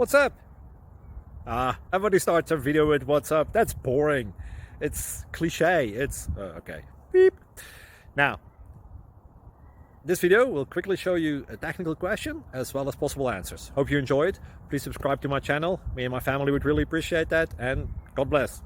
What's up? Everybody starts a video with what's up. That's boring. It's cliche. It's okay. Beep. Now, this video will quickly show you a technical question as well as possible answers. Hope you enjoy it. Please subscribe to my channel. Me and my family would really appreciate that, and God bless.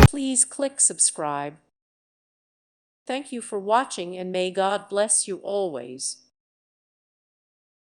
Please click subscribe. Thank you for watching, and may God bless you always.